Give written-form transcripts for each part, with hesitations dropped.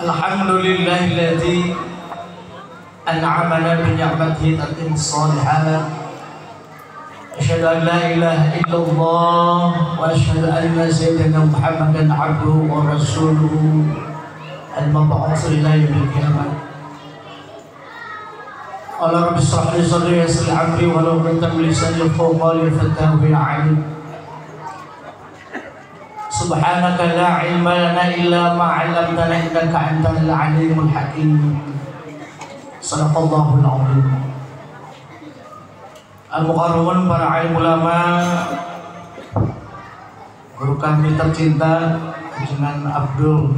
Alhamdulillahilladzi an'amana bi ni'matihi tatimmu shalihat. Asyhadu an la ilaha illallah wa asyhadu anna sayyidina Muhammadan abduhu wa rasuluhu al-mab'uts ila yaumil qiyamah. Allah rabbi shrah li sadri wa yassir li amri wa hlul 'uqdatam min lisani yafqahu qawli fattahu ya 'alim. Subhanaka la ilma lana illa ma 'allamtana innaka antal 'alimul hakim. Shadaqallahul 'azim. Al-mukarramun para alim ulama, guru kami tercinta Jenderal Abdul,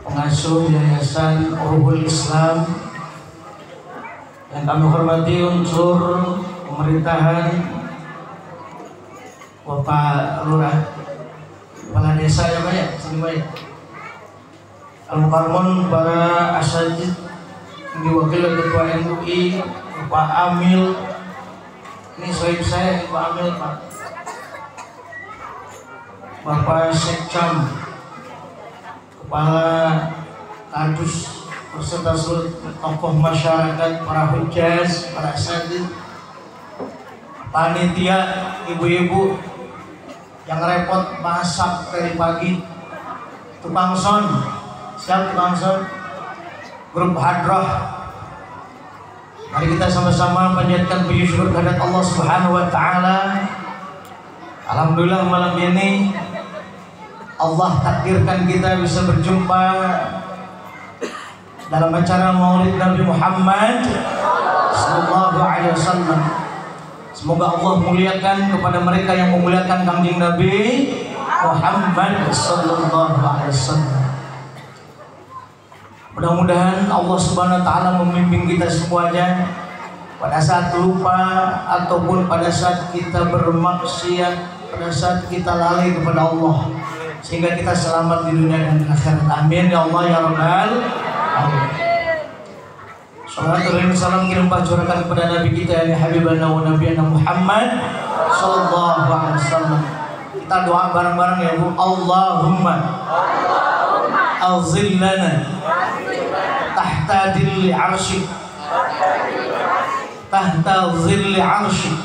pengasuh Yayasan Ruhul Islam, yang kami hormati unsur pemerintahan, Bapak Lurah, Kepala Desa ya Pak ya, sini Pak ya. Al-mukarramun para asatidz yang diwakili Ketua MUI, Pak Amil, ini sohib saya Pak Amil Pak, Bapak Sekcam, Kepala Kadus, beserta seluruh tokoh masyarakat, para hujjaj, para asatidz, panitia, ibu-ibu yang repot masak dari pagi, tukang son, siap tukang son, grup hadroh. Mari kita sama-sama panjatkan puji syukur kehadirat Allah Subhanahu wa taala. Alhamdulillah malam ini Allah takdirkan kita bisa berjumpa dalam acara Maulid Nabi Muhammad sallallahu alaihi wasallam. Semoga Allah muliakan kepada mereka yang memuliakan Kanjeng Nabi Muhammad sallallahu alaihi wasallam. Mudah-mudahan Allah Subhanahu wa taala membimbing kita semuanya pada saat lupa ataupun pada saat kita bermaksiat, pada saat kita lalai kepada Allah, sehingga kita selamat di dunia dan akhirat. Amin ya Allah ya Rabbal alamin. Salawatu salam kirim curahkan kepada Nabi kita yang habibana wa nabiyana Muhammad sallallahu alaihi wasallam. Kita doa bareng-bareng ya Bu. Allahumma azillana tahta dhilli arsyik, tahta dhilli arsyik,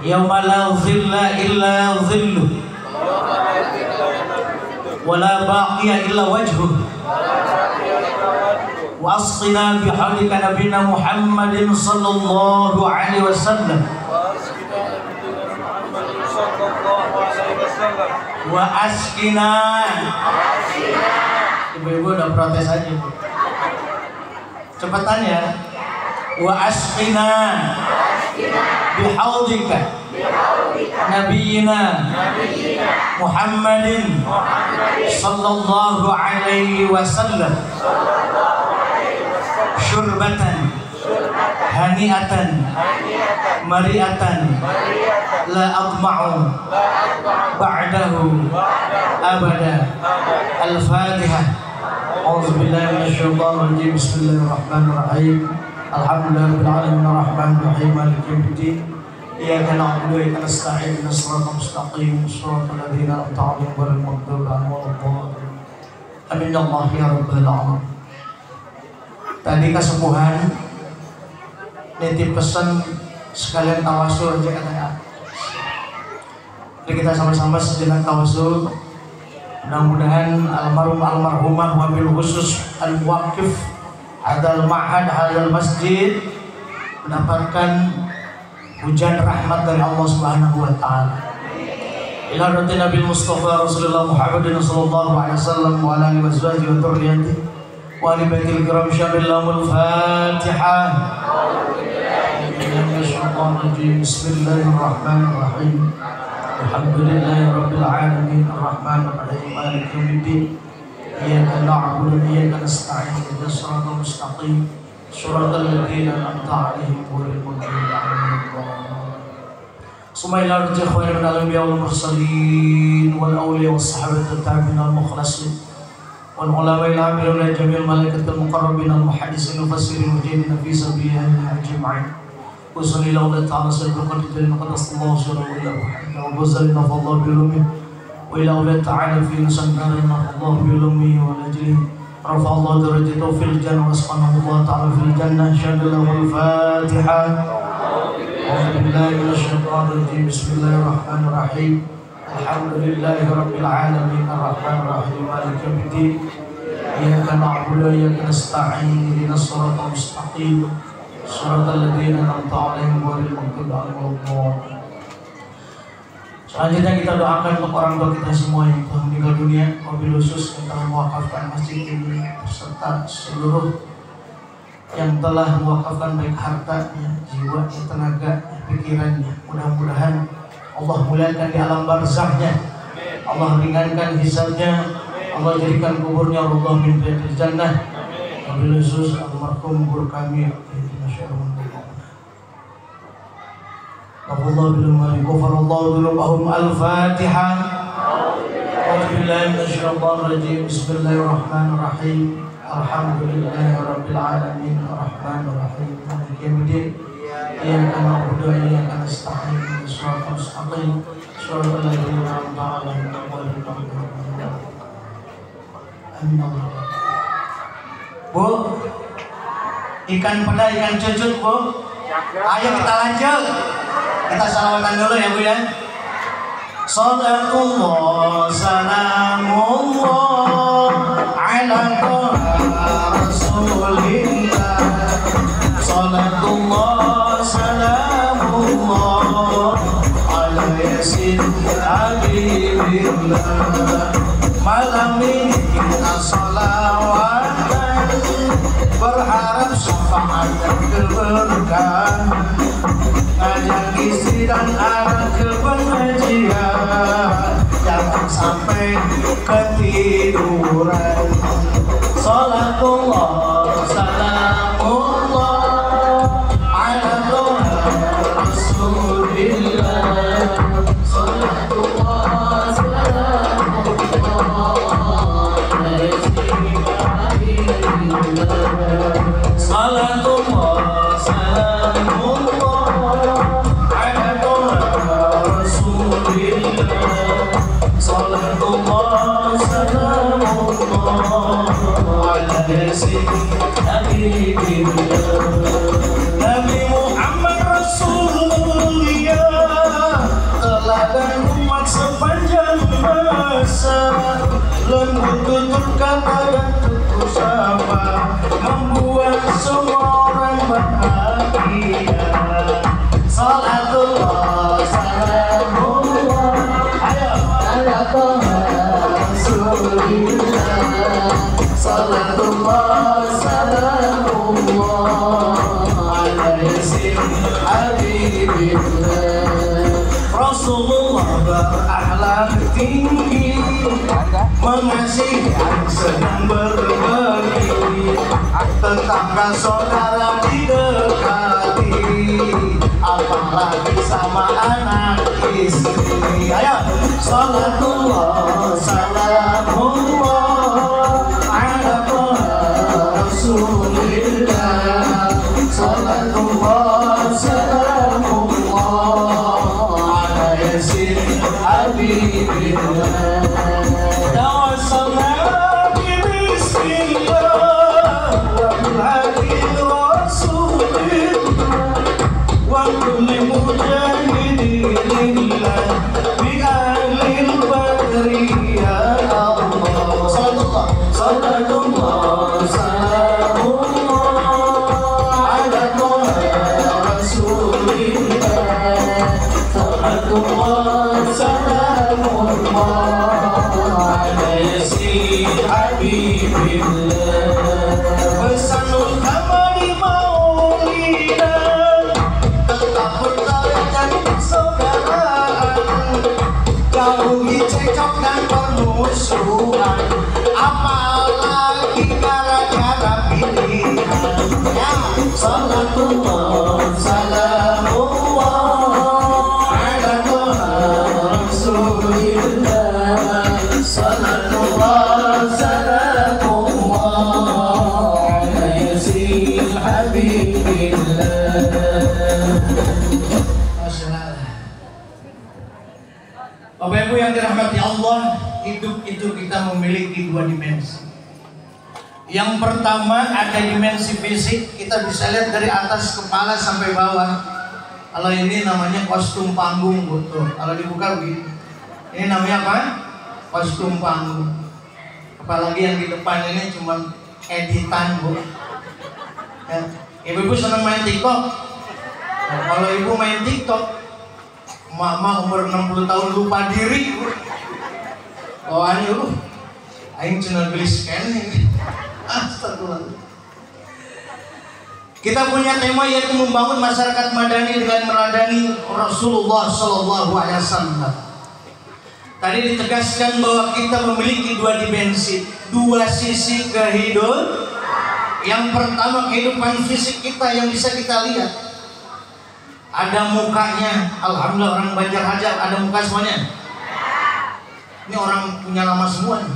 yawma la dhilla illa dhilluh, wa la baqiya illa wajhuh, wa asqina bihaulika nabiyina Muhammadin sallallahu alaihi wasallam, wa askina. Ibu-ibu udah protes aja Bu, cepetan ya. Wa askina bihaulika nabiyina Muhammadin sallallahu alaihi wasallam syurbatan haniatan mariatan la atma'u ba'dahu abada. Al-Fatihah. A'udzubillahi minasyaitonir rajim. Bismillahirrahmanirrahim. Alhamdulillahirabbil alamin arrahmanir rahim maliki yaumiddin. Iyyaka na'budu wa iyyaka nasta'in ihdinas siratal mustaqim siratal ladzina an'amta 'alaihim ghairil maghdubi 'alaihim waladdallin. Amin ya Allah ya rabbal alamin. Tadi kesepuhan nitip pesan sekalian tawasul aja katanya. Jadi kita sama-sama sejenak tawasul. Mudah-mudahan almarhumah wabil khusus al-muwaqif hadal ma'had hadal masjid mendapatkan hujan rahmat dari Allah Subhanahu wa taala. Ila radhi Nabi Mustafa Rasulullah Muhammadin sallallahu alaihi wasallam wa ala alihi wa sahbihi wa dzurriyyatihi wa ali baitil kiram syamillamul Fatihah. Bismillahirrahmanirrahim. Alhamdulillahi rabbil alamin arrahmanir rahim maliki yaumiddin. Iyyaka na'budu wa iyyaka nasta'in ihdinas siratal mustaqim siratal ladzina an'amta 'alaihim ghairil maghdubi 'alaihim waladdallin. Summa ila khairin al-anbiya wal mursalin wal awliya was sahabati tabi'in al mukhlasin wal ulama al amilun jami'al malaikatil muqarrabin al muhaddisin mufassirin mujahidin fi sabilillah ajma'in. وصلى الله تعالى سيد القدر جل قدس الله سره إلى وحده وبزلنا فالله بعلومه وإلى أولاد تعالى في نسنكرنا فالله بعلومه ولأجله رفع الله درجته في الجنة وأسقنه الله تعالى في الجنة شهد له الفاتحة أعوذ بالله من الشيطان الرجيم بسم الله الرحمن الرحيم الحمد لله رب العالمين الرحمن الرحيم مالك يوم الدين إياك نعبد وإياك نستعين اهدنا الصراط المستقيم صراط الذين أنعمت عليهم غير المغضوب عليهم ولا الضالين. Selanjutnya kita doakan untuk orang tua kita semua yang telah meninggal dunia, wabil khusus yang telah mewakafkan masjid ini serta seluruh yang telah mewakafkan baik hartanya, jiwanya, tenaganya, pikirannya. Mudah-mudahan Allah muliakan di alam barzahnya, Allah ringankan hisabnya, Allah jadikan kuburnya Allah min riyadil jannah. Wabil khusus almarhum guru kami Allah bilumani ghafarallahu dzunubahum al-Fatihah. A'udzu billahi minasyaitonir rajim. Bismillahirrahmanirrahim. Alhamdulillahi rabbil alamin arrahmanir rahim maliki yaumiddin. Iyyaka na'budu wa iyyaka nasta'in ihdinas siratal mustaqim siratal ladzina an'amta 'alaihim ghairil maghdubi 'alaihim. Amin. Bu, ikan peda, ikan cucut, Bu. Ayo kita lanjut. Kita salawatan dulu ya Bu ya. Salatullah salamullah ala rasulillah. Salatullah salamullah ala yasin habibillah. Malam ini kita salawatan berharap syafaat dan keberkahan. Ngajak istri dan anak ke pengajian, jangan sampai ketiduran. Salatullah salamullah ala rasulillah. Salatullah salamullah ala rasulillah. Salatullah salamullah Salatullah salamullah ala habibillah. Nabi Muhammad Rasulullah teladan umat sepanjang masa, lembut tutur kata dan tutur sapa membuat semua orang bahagia. Salatullah salamullah ala rasulillah. Salatullah salamullah ala yasin habibillah. Rasulullah berakhlak tinggi, mengasihi yang sedang berbagi, tetangga saudara didekati, apalagi sama anak istri. Ayo, salatullah salamullah ala rasulillah. Salatullah salamullah ala yasin habibillah. Tawassalna bismillah wa bilhadil rasulillah wa kulli mujahidillah bi ahlil badri ya Allah. Salatullah salamullah ala rasulillah. Salatullah salamullah ala yasin habibillah. Pesanul kamari maulidah tetap berdarah persaudaraan, jauhi cekcok dan permusuhan, apalagi gara-gara pilihan. Ya, salatullah salamullah ala rasulillah. Salatullah salamullah ala yasin habibillah. Bapak Ibu yang dirahmati Allah, hidup itu kita memiliki dua dimensi. Yang pertama ada dimensi fisik, kita bisa lihat dari atas kepala sampai bawah. Kalau ini namanya kostum panggung, betul. Kalau dibuka begini, ini namanya apa? Kostum panggung. Apalagi yang di depan ini cuma editan, Bu. Ya. Ibu-ibu senang main TikTok. Nah, kalau ibu main TikTok, mama umur 60 tahun lupa diri. Bawaannya aing cuma beli scan ini. Astagfirullah. Kita punya tema yaitu membangun masyarakat madani dengan meladani Rasulullah Sallallahu Alaihi Wasallam. Tadi ditegaskan bahwa kita memiliki dua dimensi, dua sisi kehidupan. Yang pertama kehidupan fisik kita yang bisa kita lihat. Ada mukanya, alhamdulillah orang Banjar Hajar ada muka semuanya. Ini orang punya nama semua nih.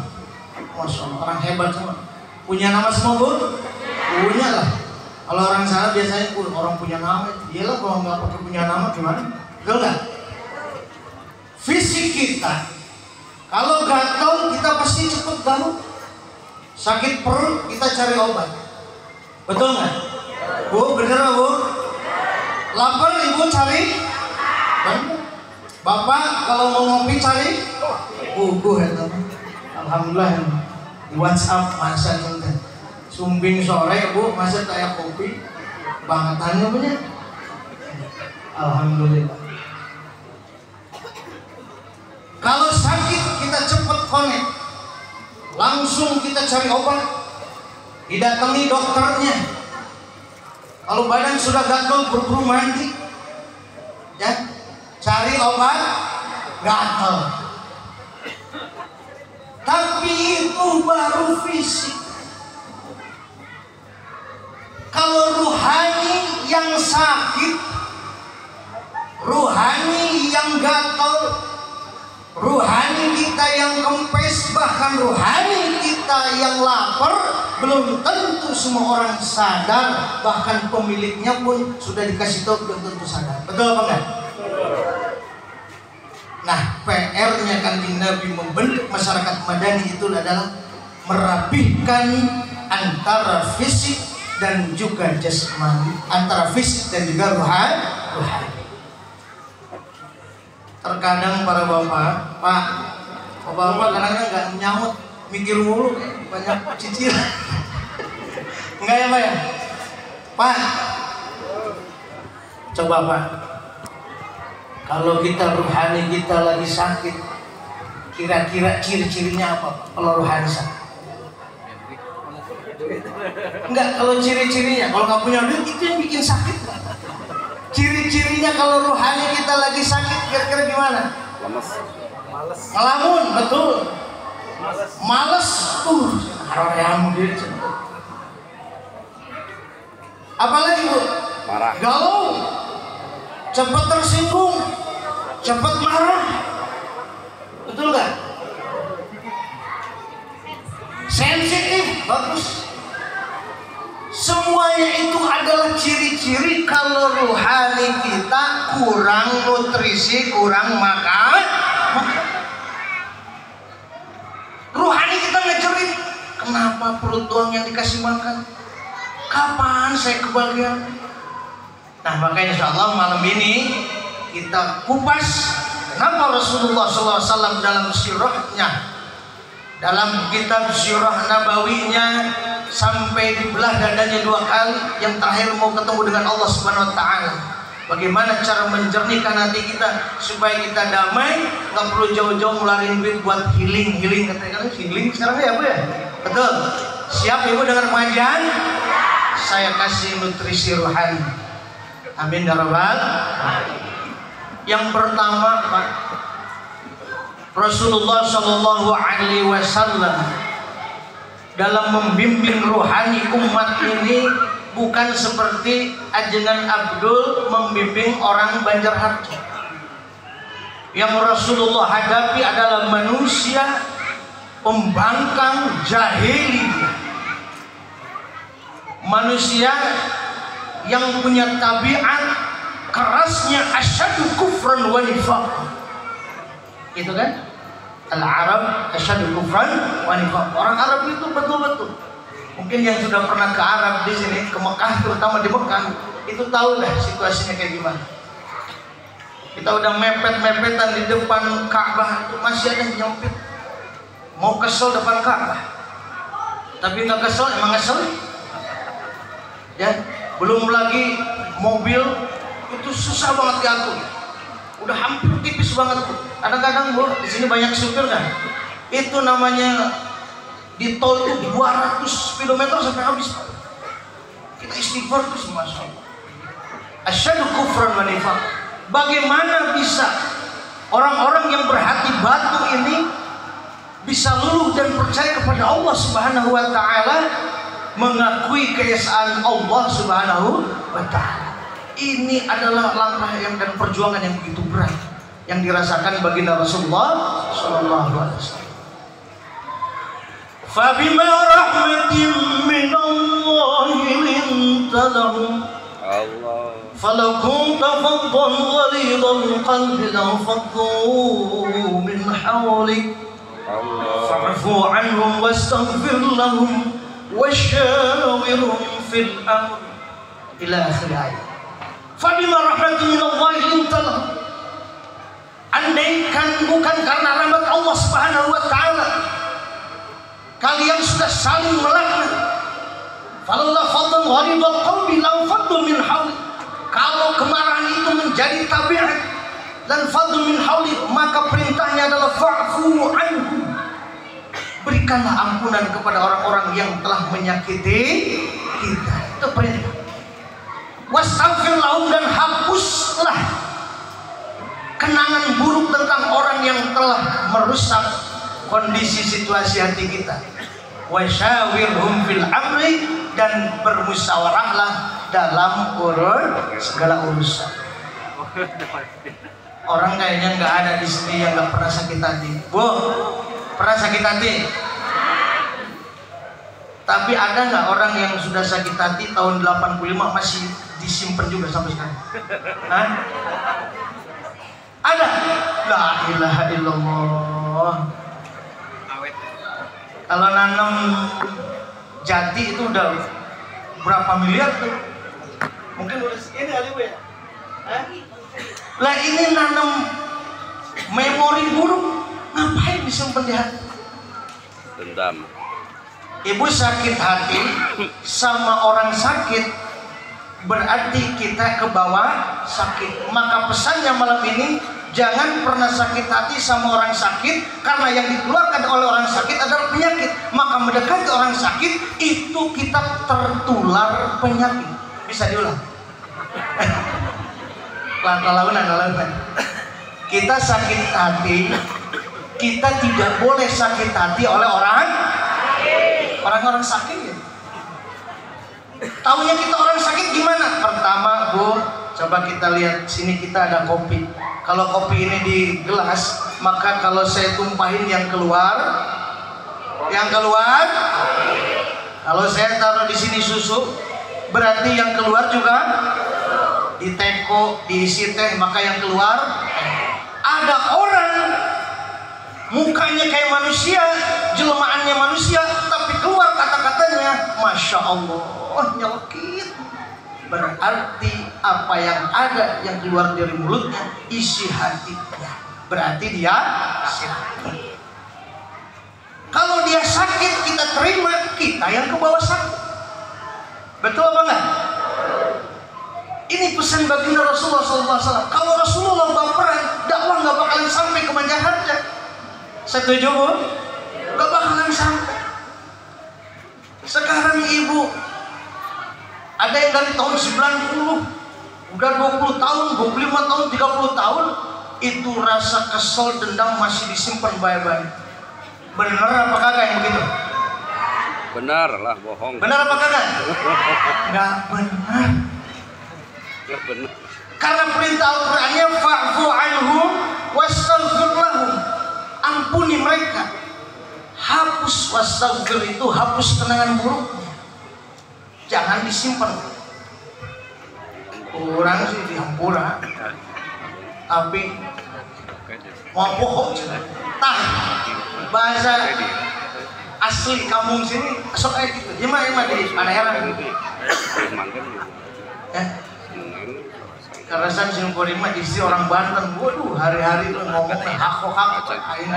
Masya Allah, orang hebat semua. Punya nama semua, Bu? Punya lah. Kalau orang sana biasanya orang punya nama. Iyalah, kalau nggak pakai punya nama gimana? Betul nggak? Fisik kita, kalau gatal kita pasti cepet galau. Sakit perut kita cari obat. Betul nggak? Bu, bener nggak, Bu? Lapar ibu cari. Bapak kalau mau ngopi cari buku ya teman. Alhamdulillah di WhatsApp masa contoh sumbing sore Bu masa kayak kopi bangetannya punya. Alhamdulillah. Kalau sakit kita cepet connect, langsung kita cari obat, didatangi dokternya. Kalau badan sudah gatal berburu mandi, ya cari obat gatal. Tapi itu baru fisik. Kalau ruhani yang sakit, ruhani yang gatal, ruhani kita yang kempes, bahkan ruhani kita yang lapar, belum tentu semua orang sadar. Bahkan pemiliknya pun sudah dikasih tahu belum tentu sadar. Betul apa enggak? Nah, PR-nya Kanjeng Nabi membentuk masyarakat madani itu adalah merapihkan antara fisik dan juga jasmani, antara fisik dan juga rohani. Terkadang para bapak, bapak kadang-kadang nggak menyahut, mikir mulu, banyak cicilan. Enggak ya Pak ya? Pak, coba Pak, kalau kita ruhani kita lagi sakit, kira-kira ciri-cirinya apa Pak? Kalau ruhani sakit? Enggak, kalau ciri-cirinya, kalau nggak punya duit itu yang bikin sakit Pak. Ciri-cirinya kalau ruhani kita lagi sakit kira-kira gimana? Males. Ngelamun, betul. Males. Haram gitu. Apalagi Bu? Marah. Galau. Cepat tersinggung. Cepat marah. Betul nggak? Sensitif, bagus. Semuanya itu adalah ciri-ciri kalau ruhani kita kurang nutrisi, kurang makan. Ruhani kita ngejerit, kenapa perut doang yang dikasih makan? Kapan saya kebagian? Nah makanya insya Allah malam ini kita kupas kenapa Rasulullah SAW dalam sirahnya, dalam kitab sirah nabawinya sampai dibelah dadanya 2 kali, yang terakhir mau ketemu dengan Allah Subhanahu Wa Taala. Bagaimana cara menjernihkan hati kita supaya kita damai, nggak perlu jauh-jauh ngeluarin duit buat healing katanya. Healing sekarang ya Bu ya? Betul. Siap Ibu dengan pengajian? Saya kasih nutrisi rohani. Amin ya rabbal. Yang pertama Pak, Rasulullah Shallallahu Alaihi Wasallam dalam membimbing rohani umat ini bukan seperti Ajengan Abdul membimbing orang Banjarharjo. Yang Rasulullah hadapi adalah manusia pembangkang jahiliyah, manusia yang punya tabiat kerasnya asyadu kufran wa nifaq. Itu kan? Al-Arab asyaddu kufran wa nifaq. Orang Arab itu betul-betul. Mungkin yang sudah pernah ke Arab di sini, ke Mekah, terutama di Mekah, itu tahu lah situasinya kayak gimana. Kita udah mepet-mepetan di depan Ka'bah, itu masih ada yang nyempit. Mau kesel depan Ka'bah. Tapi nggak kesel, emang kesel. Ya, belum lagi mobil itu susah banget diatur. Udah hampir tipis banget. Kadang-kadang Bu, di sini banyak supir kan. Itu namanya di tol itu 200 km sampai habis. Kita istighfar terus, Masya Allah. Asyadu kufran wa nifaq. Bagaimana bisa orang-orang yang berhati batu ini bisa luluh dan percaya kepada Allah Subhanahu wa Ta'ala, mengakui keesaan Allah Subhanahu wa Ta'ala. Ini adalah langkah dan perjuangan yang begitu berat yang dirasakan baginda Rasulullah sallallahu alaihi wasallam. Fa bima rahmatin min Allah linta lahum Allah falau kunta faddan ghalidhal qalbi lanfaddu min hawlik fa'fu anhum wastaghfir lahum wasyawirhum fil amr ila akhir ayat. Fabima rahmatin minallahi linta lahum. Andaikan bukan karena rahmat Allah Subhanahu wa Ta'ala, kalian sudah saling melaknat. Falalla fadlan ghalidhal qalbi lanfaddu min hawli. Kalau kemarahan itu menjadi tabiat dan fadlu min hawli, maka perintahnya adalah fa'fu anhum. Berikanlah ampunan kepada orang-orang yang telah menyakiti kita. Itu perintah. Wastaghfir lahum, dan hapuslah kenangan buruk tentang orang yang telah merusak kondisi situasi hati kita. Wasyawirhum fil amri, dan bermusyawarahlah dalam segala urusan. Orang kayaknya nggak ada di sini yang nggak pernah sakit hati. Bu, pernah sakit hati? Tapi ada nggak orang yang sudah sakit hati tahun 85 masih disimpan juga sampai sekarang? Hah? Ada? La ilaha illallah. Kalau nanam jati itu udah berapa miliar tuh? Mungkin udah ini kali Bu ya? Hah? Lah ini nanam memori buruk, ngapain disimpan di hati? Dendam. Ibu sakit hati sama orang sakit, berarti kita ke bawah sakit. Maka pesannya malam ini, jangan pernah sakit hati sama orang sakit, karena yang dikeluarkan oleh orang sakit adalah penyakit. Maka mendekati orang sakit itu kita tertular penyakit. Bisa diulang? Lalu kita sakit hati, kita tidak boleh sakit hati oleh orang-orang sakit ya. Taunya kita orang sakit gimana? Pertama Bu, coba kita lihat sini, kita ada kopi. Kalau kopi ini di gelas, maka kalau saya tumpahin yang keluar. Kalau saya taruh di sini susu, berarti yang keluar juga di teko, diisi teh, maka yang keluar. Ada orang mukanya kayak manusia, jelemaannya manusia, tapi keluar kata-katanya Masya Allah, nyelekit. Berarti apa yang ada yang keluar dari mulutnya isi hatinya, berarti dia sakit. Kalau dia sakit, kita terima, kita yang ke bawah sakit. Betul apa enggak? Ini pesan baginda Rasulullah SAW. Kalau Rasulullah baperan, dakwah nggak bakalan sampai ke Banjar Harja. Setuju Bu? Nggak bakalan sampai. Sekarang ibu, ada yang dari tahun 90, udah 20 tahun, 25 tahun, 30 tahun, itu rasa kesel, dendam masih disimpan baik-baik. Benar apa kagak yang begitu? Benar lah, bohong. Benar apa kagak? Nggak benar. Nggak benar. Karena perintah Al-Qur'annya fa'fu anhum wastaghfir lahum. Ampuni mereka. Hapus, wastaghfir itu hapus kenangan buruknya. Jangan disimpan. Kurang sih dihampura. Tapi Mau pohon tah bahasa asli kampung sini sok kayak gitu. Gimana di Panairan? Karena saya simpuri mah isi orang Banten. Waduh, hari-hari tuh ngomongnya hak aing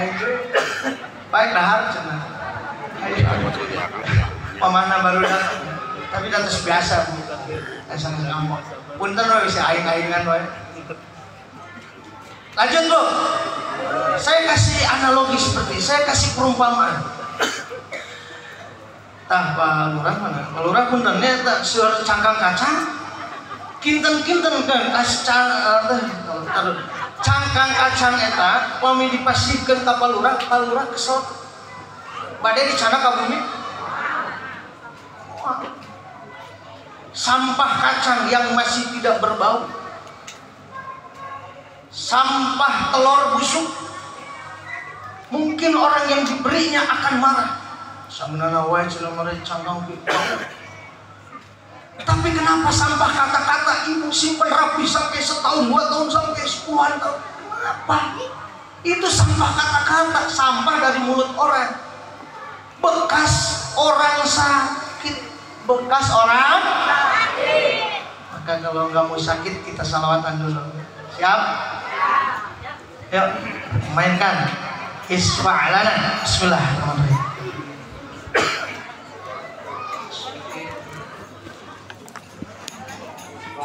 baik dahar cenah. Pemana baru datang. Tapi datang biasa Bu. Asal ngambok. Punten we si aing-aingan we. Lanjut Bu. Saya kasih analogi seperti saya kasih perumpamaan. Tah Pak Lurah mana? Pak Lurah punten eta seueur cangkang kacang. Kinten-kinten kan cangkang kacang eta pami dipasihkeun ka Pak Lurah kesot. Bade dicana ka bumi. Sampah kacang yang masih tidak berbau, sampah telur busuk, mungkin orang yang diberinya akan marah. Samunana wae cenah mare cangkang bau. Tapi kenapa sampah kata-kata ibu simpen rapi sampai setahun, 2 tahun, sampai 10 tahun? Kenapa? Itu sampah kata-kata, sampah dari mulut orang, bekas orang sakit, bekas orang sakit. Maka kalau nggak mau sakit kita salawatan dulu. Siap? Yuk mainkan Isfa'lana. Bismillahirrahmanirrahim.